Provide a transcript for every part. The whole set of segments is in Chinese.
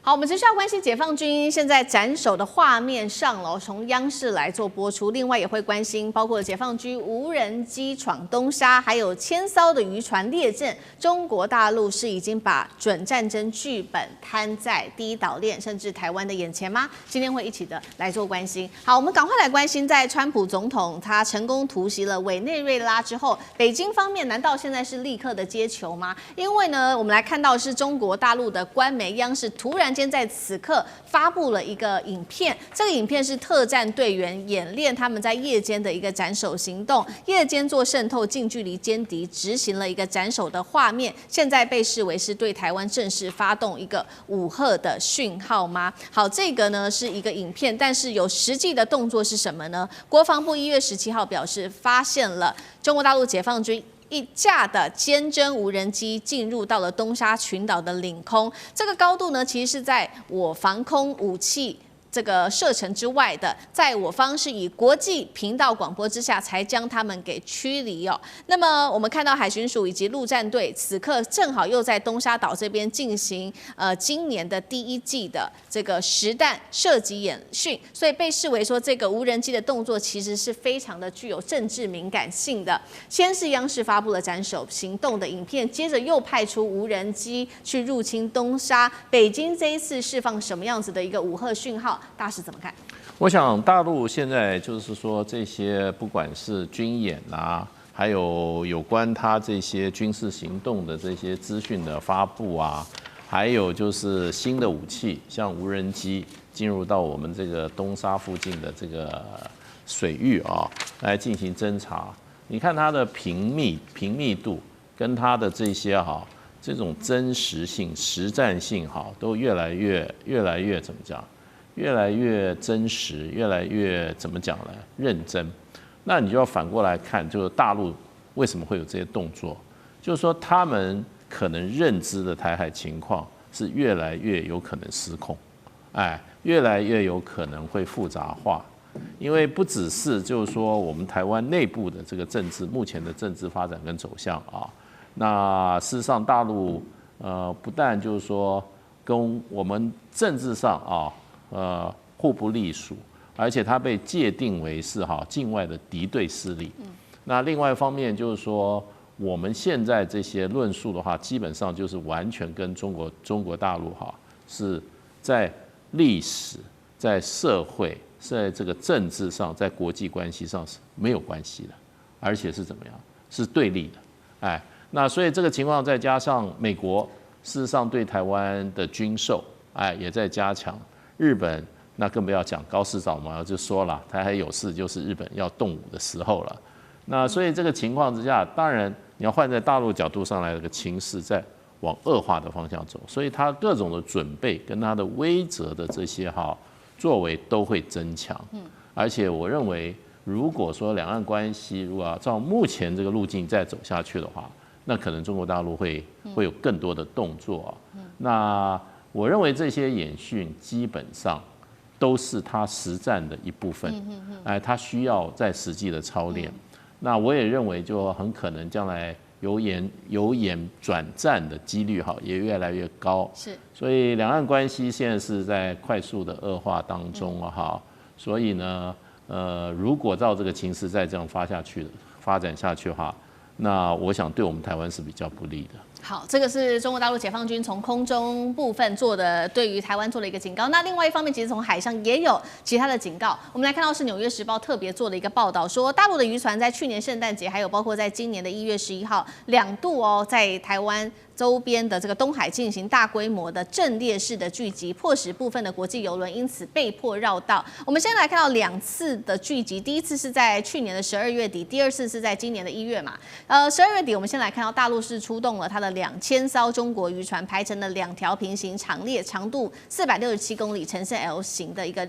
好，我们持续要关心解放军现在斩首的画面上了，从央视来做播出。另外也会关心，包括解放军无人机闯东沙，还有千艘的渔船列阵。中国大陆是已经把准战争剧本摊在第一岛链，甚至台湾的眼前吗？今天会一起的来做关心。好，我们赶快来关心，在川普总统他成功突袭了委内瑞拉之后，北京方面难道现在是立刻的接球吗？因为呢，我们来看到是中国大陆的官媒央视突然间在此刻发布了一个影片，这个影片是特战队员演练他们在夜间的一个斩首行动，夜间做渗透、近距离歼敌，执行了一个斩首的画面，现在被视为是对台湾正式发动一个武吓的讯号吗？好，这个呢是一个影片，但是有实际的动作是什么呢？国防部1月17号表示，发现了中国大陆解放军一架的歼侦无人机进入到了东沙群岛的领空，这个高度呢，其实是在我防空武器这个射程之外的，在我方是以国际频道广播之下才将他们给驱离哦。那么我们看到海巡署以及陆战队此刻正好又在东沙岛这边进行今年的第1季的这个实弹射击演训，所以被视为说这个无人机的动作其实是非常的具有政治敏感性的。先是央视发布了斩首行动的影片，接着又派出无人机去入侵东沙，北京这一次释放什么样子的一个武吓讯号？大使怎么看？我想大陆现在就是说这些不管是军演啊，还有关他这些军事行动的这些资讯的发布啊，还有就是新的武器，像无人机进入到我们这个东沙附近的这个水域啊，来进行侦查。你看它的频密度跟它的这些这种真实性、实战性都越来越怎么讲？越来越真实，越来越怎么讲呢？认真。那你就要反过来看，就是大陆为什么会有这些动作？就是说他们可能认知的台海情况是越来越有可能失控，越来越有可能会复杂化。因为不只是就是说我们台湾内部的这个政治目前的政治发展跟走向啊，那事实上大陆不但就是说跟我们政治上互不隶属，而且它被界定为是境外的敌对势力。那另外一方面就是说，我们现在这些论述的话，基本上就是完全跟中国大陆是在历史、在社会、在这个政治上、在国际关系上是没有关系的，而且是怎么样？是对立的。那所以这个情况再加上美国事实上对台湾的军售，也在加强。日本那更不要讲，高市早苗就说了，台海有事就是日本要动武的时候了。那所以这个情况之下，当然你要换在大陆角度上来，这个情势在往恶化的方向走，所以它各种的准备跟它的威慑的这些作为都会增强。而且我认为，如果说两岸关系如果要照目前这个路径再走下去的话，那可能中国大陆会有更多的动作。那我认为这些演训基本上都是他实战的一部分，他需要在实际的操练。那我也认为，就很可能将来由演转战的几率也越来越高。是，所以两岸关系现在是在快速的恶化当中所以呢，如果照这个情势再这样发展下去的话，那我想对我们台湾是比较不利的。好，这个是中国大陆解放军从空中部分做的，对于台湾做了一个警告。那另外一方面，其实从海上也有其他的警告。我们来看到是《纽约时报》特别做了一个报道，说大陆的渔船在去年圣诞节，还有包括在今年的1月11号2度在台湾周边的这个东海进行大规模的阵列式的聚集，迫使部分的国际邮轮因此被迫绕道。我们先来看到2次的聚集，第一次是在去年的12月底，第二次是在今年的1月嘛。12月底，我们先来看到大陆是出动了它的2000艘中国渔船，排成了2条平行长列，长度467公里，呈现 L 型的一个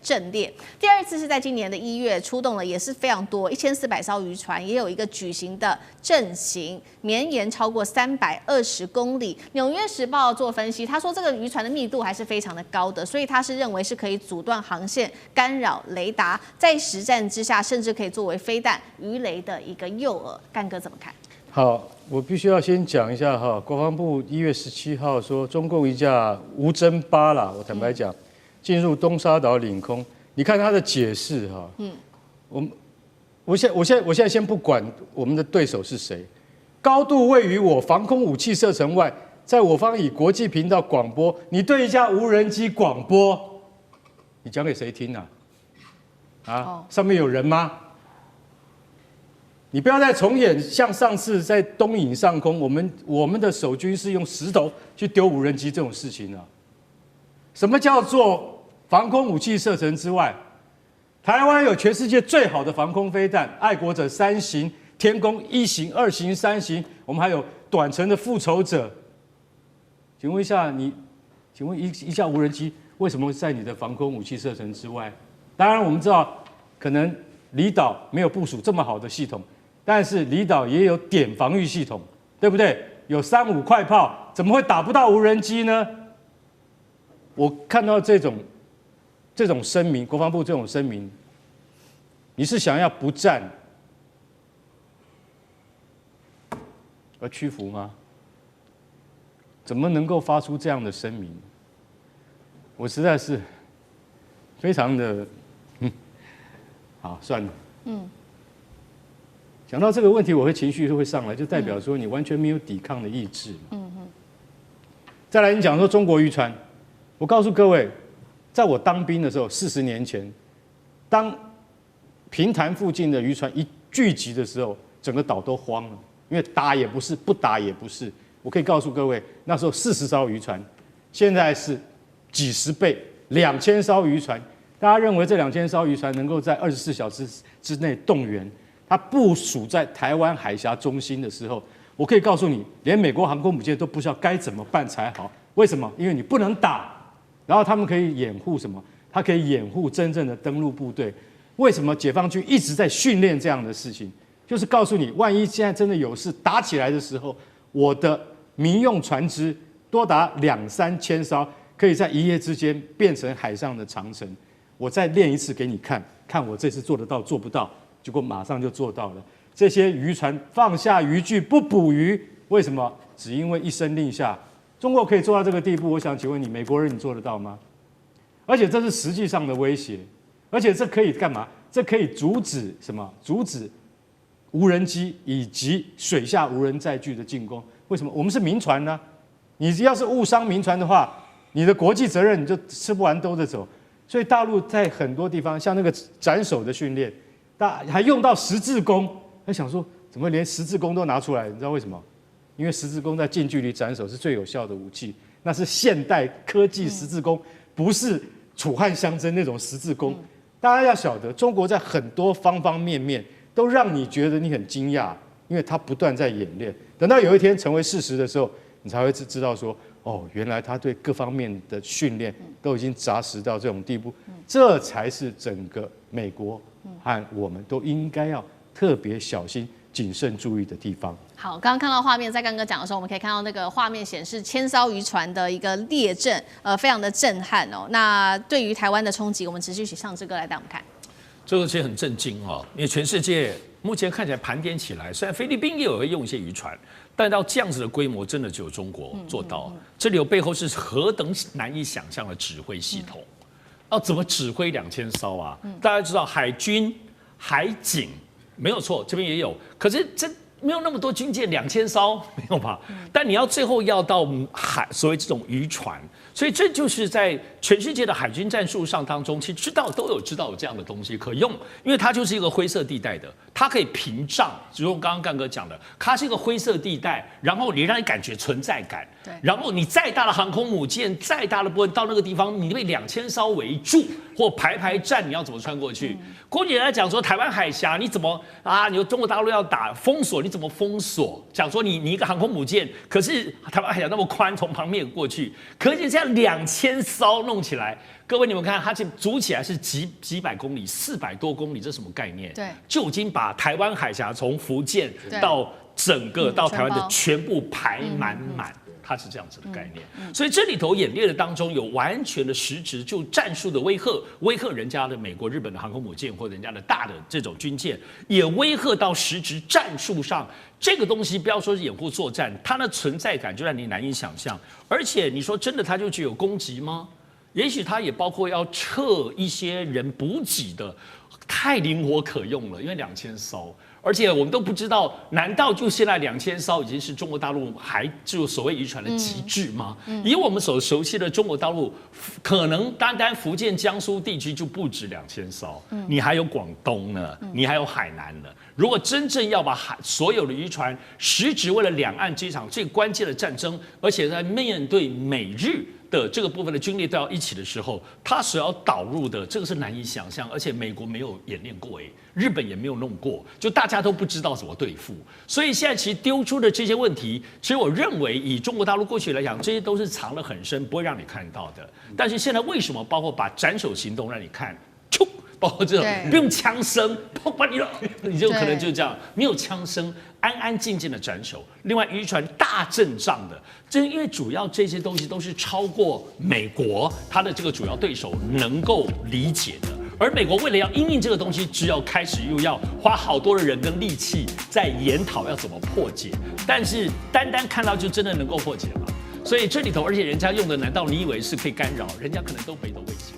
阵列。第二次是在今年的1月出动了，也是非常多，1400艘渔船，也有一个矩形的阵型，绵延超过320公里。纽约时报做分析，他说这个渔船的密度还是非常的高的，所以他是认为是可以阻断航线、干扰雷达，在实战之下，甚至可以作为飞弹、鱼雷的一个诱饵。干哥怎么看？好，我必须要先讲一下哈，国防部1月17号说，中共一架无侦巴啦，我坦白讲，进入东沙岛领空。你看他的解释哈，我现在先不管我们的对手是谁，高度位于我防空武器射程外，在我方以国际频道广播，你对一架无人机广播，你讲给谁听啊？上面有人吗？你不要再重演像上次在东引上空，我们的守军是用石头去丢无人机这种事情了。什么叫做防空武器射程之外？台湾有全世界最好的防空飞弹，爱国者3型、天弓1型、2型、3型，我们还有短程的复仇者。请问一下，请问一架无人机为什么在你的防空武器射程之外？当然我们知道，可能离岛没有部署这么好的系统。但是离岛也有点防御系统，对不对？有3-5快炮，怎么会打不到无人机呢？我看到这种声明，国防部这种声明，你是想要不战而屈服吗？怎么能够发出这样的声明？我实在是非常的，好，算了，讲到这个问题，我会情绪会上来，就代表说你完全没有抵抗的意志。再来，你讲说中国渔船，我告诉各位，在我当兵的时候，40年前，当平潭附近的渔船一聚集的时候，整个岛都慌了，因为打也不是，不打也不是。我可以告诉各位，那时候40艘渔船，现在是几十倍，2000艘渔船。大家认为这2000艘渔船能够在24小时之内动员？它部署在台湾海峡中心的时候，我可以告诉你，连美国航空母舰都不知道该怎么办才好。为什么？因为你不能打，然后他们可以掩护什么？它可以掩护真正的登陆部队。为什么解放军一直在训练这样的事情？就是告诉你，万一现在真的有事打起来的时候，我的民用船只多达2-3千艘，可以在一夜之间变成海上的长城。我再练一次给你看，看我这次做得到做不到。结果马上就做到了。这些渔船放下渔具不捕鱼，为什么？只因为一声令下。中国可以做到这个地步，我想请问你，美国人你做得到吗？而且这是实际上的威胁，而且这可以干嘛？这可以阻止什么？阻止无人机以及水下无人载具的进攻。为什么？我们是民船呢？你要是误伤民船的话，你的国际责任你就吃不完兜着走。所以大陆在很多地方，像那个斩首的训练。还用到十字弓，他想说怎么连十字弓都拿出来？你知道为什么？因为十字弓在近距离斩首是最有效的武器，那是现代科技十字弓，不是楚汉相争那种十字弓。大家要晓得，中国在很多方方面面都让你觉得你很惊讶，因为它不断在演练。等到有一天成为事实的时候，你才会知道说，哦，原来他对各方面的训练都已经扎实到这种地步，这才是整个美国和我们都应该要特别小心谨慎注意的地方。好，刚刚看到画面，在刚刚讲的时候，我们可以看到那个画面显示1000艘渔船的一个列阵，非常的震撼哦。那对于台湾的冲击，我们持续请上志哥来带我们看。这个其实很震惊哦，因为全世界目前看起来盘点起来，虽然菲律宾也有会用一些渔船，但到这样子的规模，真的只有中国做到。这里有背后是何等难以想象的指挥系统。要怎么指挥2000艘啊？大家知道海军、海警没有错，这边也有，可是这没有那么多军舰，2000艘没有吧？但你要最后要到海，所谓这种渔船，所以这就是在全世界的海军战术上当中，其实都有知道有这样的东西可用，因为它就是一个灰色地带的，它可以屏障，就用刚刚干哥讲的，它是一个灰色地带，然后你让你感觉存在感，然后你再大的航空母舰，再大的部分到那个地方，你被2000艘围住或排站，你要怎么穿过去？郭姐来讲说，台湾海峡你怎么啊？你说中国大陆要打封锁，你怎么封锁？讲说你一个航空母舰，可是台湾海峡那么宽，从旁边过去，可是这样2000艘弄起来，各位你们看，它这组起来是几百公里，400多公里，这是什么概念？对，就已经把台湾海峡从福建到整个到台湾的全部排满满。它是这样子的概念。所以这里头演练的当中有完全的实质就战术的威吓人家的美国、日本的航空母舰或者人家的大的这种军舰，也威吓到实质战术上。这个东西不要说是掩护作战，它的存在感就让你难以想象。而且你说真的，它就只有攻击吗？也许它也包括要撤一些人补给的，太灵活可用了，因为2000艘。而且我们都不知道，难道就现在2000艘已经是中国大陆还就所谓渔船的极致吗？以我们所熟悉的中国大陆，可能单单福建、江苏地区就不止2000艘，你还有广东呢，你还有海南呢。如果真正要把所有的渔船实质为了两岸这场最关键的战争，而且在面对美日的这个部分的军力都要一起的时候，他所要导入的这个是难以想象，而且美国没有演练过，日本也没有弄过，就大家都不知道怎么对付。所以现在其实丢出的这些问题，其实我认为以中国大陆过去来讲，这些都是藏得很深，不会让你看到的。但是现在为什么包括把斩首行动让你看，包括这种不用枪声，把你就可能就这样没有枪声，安安静静的斩首。另外渔船大阵仗的，这因为主要这些东西都是超过美国他的这个主要对手能够理解的。而美国为了要因应这个东西，只要开始又要花好多的人跟力气在研讨要怎么破解，但是单单看到就真的能够破解吗？所以这里头，而且人家用的难道你以为是可以干扰？人家可能都北斗卫星。